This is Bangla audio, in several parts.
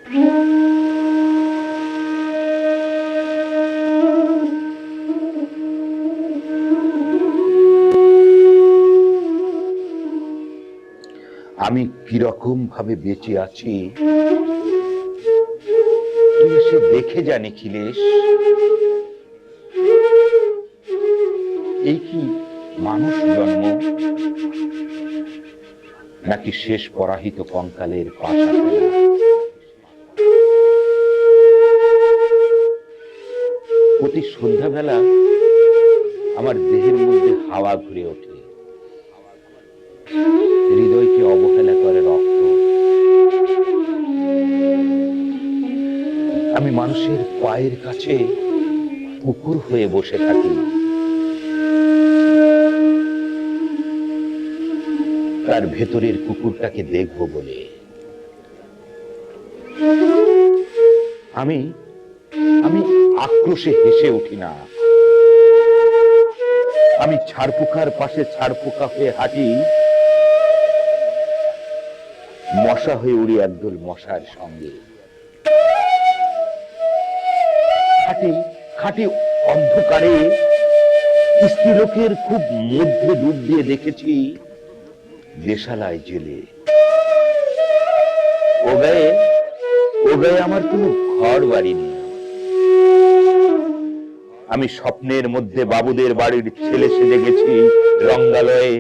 আমি কিরকম ভাবে বেঁচে আছি তুই এসে দেখে যা নিখিলেশ। এই কি মানুষ জন্ম, নাকি শেষ পরাহিত কঙ্কালের পাশা ফেলা? প্রতি সন্ধ্যাবেলা আমার দেহের মধ্যে হাওয়া ঘুরে ওঠে, হৃদয়কে অবহেলা করে রক্ত। আমি মানুষের পায়ের কাছে কুকুর হয়ে বসে থাকি, তার ভেতরের কুকুরটাকে দেখব বলে। আমি আমি আক্রোশে হেসে উঠি না, আমি ছাড়পোকার পাশে ছাড়পোকা হয়ে হাঁটি, মশা হয়ে উড়ি একদল মশার সঙ্গে। খাটি খাটি অন্ধকারে স্ত্রীলোকের খুব মধ্যে ডুব দিয়ে দেখেছি দেশালায় জেলে। ও গায়ে আমার কোনো ঘর বাড়ি নেই। আমি স্বপ্নের মধ্যে বাবুদের বাড়ির ছেলে সেজে গেছি রঙ্গালয়ে,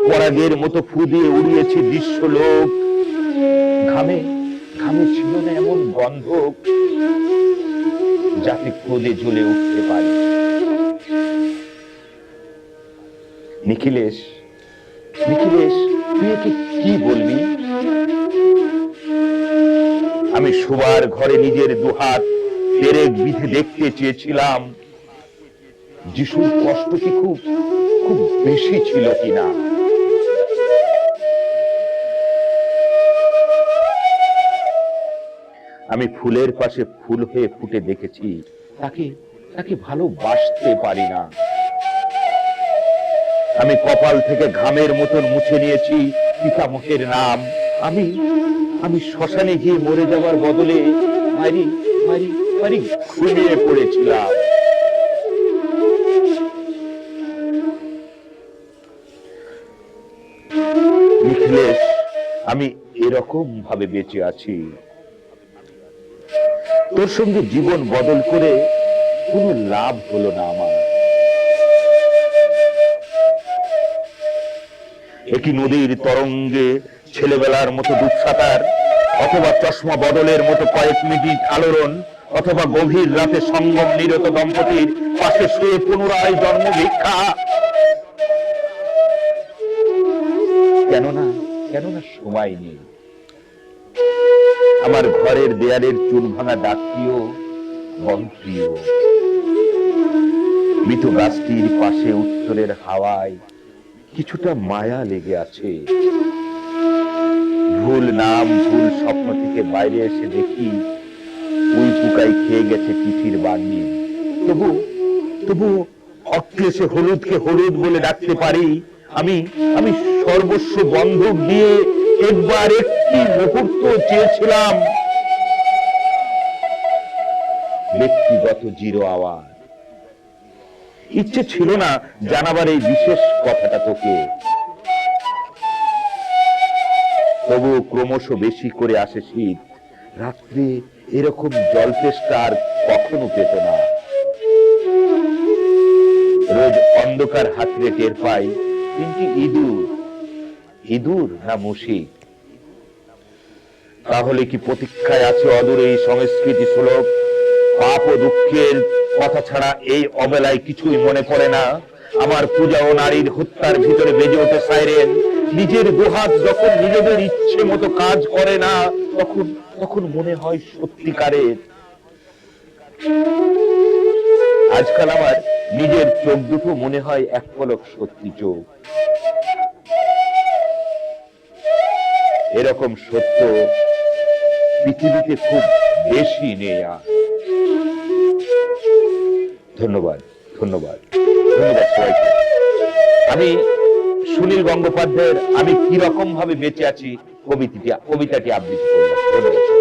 পরাগের মতো ফু দিয়ে উড়িয়েছি দৃশ্যলোক। ঘামে ঘামে ছিল না এমন গন্ধ যাতে ক্রোধে জ্বলে উঠতে পারি। নিখিলেশ, নিখিলেশ, তুই একে কি বলবি? আমি শোবার ঘরে নিজের দুহাত পেরেক বিধে দেখতে চেয়েছিলাম যিশুর কষ্ট কি খুব খুব বেশি ছিল কিনা। আমি ফুলের পাশে ফুল হয়ে ফুটে দেখেছি তাকে তাকে ভালোবাসতে পারি না। আমি কপাল থেকে ঘামের মতন মুছে নিয়েছি পিতামহের নাম। আমি আমি শ্মশানে গিয়ে মরে যাওয়ার বদলে মারি মারি মারি ঘুমিয়ে পড়েছিলাম। নিখিলেশ, আমি এরকম ভাবে বেঁচে আছি। তোর সঙ্গে জীবন বদল করে কোনো লাভ হলো না আমার। একই নদীর তরঙ্গে ছেলেবেলার মতো ডুব সাঁতার, অথবা চশমা বদলের মতো কয়েক মিনিট আলোড়ন, অথবা গভীর রাতে সঙ্গম নিরত দম্পতির পাশে শুয়ে পুনরায় জন্ম ভিক্ষা। কেননা সময় নেই। আমার ঘরের দেয়ালের চুন ভাঙা ডাকটিও বনপ্রিয়। মৃত গাছটির পাশে উত্তরের হাওয়ায় কিছুটা মায়া লেগে আছে। ভুল নাম ভুল স্বপ্ন থেকে বাইরে এসে দেখি উই পোকাই খেয়ে গেছে চিঠির বান্ডিল। তবু অক্লেশে হলুদকে হলুদ বলে ডাকতে পারি। আমি আমি সর্বস্ব বন্ধক দিয়ে একবার একটি মুহূর্ত চেয়েছিলাম ব্যক্তিগত জিরো আওয়াজ। ইচ্ছে ছিল না জানাবার এই বিশেষ কথাটা তোকে, তবু ক্রমশ বেশি করে আসে শীত। রাত্রে এরকম জলতেষ্টা আর কখনো পেত না। রোজ অন্ধকার হাতড়ে টের পাই তিনটি ইঁদুর না মুশিক। তাহলে কি প্রতীক্ষায় আছে অদূরে এই সংস্কৃতি সুলভ? পাপ ও দুঃখের কথা ছাড়া এই অবেলায় কিছুই মনে পড়ে না। আমার পূজা ও নারীর হত্যার ভিতরে বেজে ওঠে সাইরেন। নিজের দুহাত যখন নিজেদের ইচ্ছে মতো কাজ করে না, তখন মনে হয় সত্যিকারের। আজকাল আমার নিজের চোখ দুটো মনে হয় এক পলক সত্যি চোখ। এরকম সত্য পৃথিবীতে খুব বেশি নেই। ধন্যবাদ ধন্যবাদ ধন্যবাদ সবাইকে। আমি সুনীল গঙ্গোপাধ্যায়ের আমি কিরকম ভাবে বেঁচে আছি কবিতাটি আবৃত্তি করলাম। ধন্যবাদ।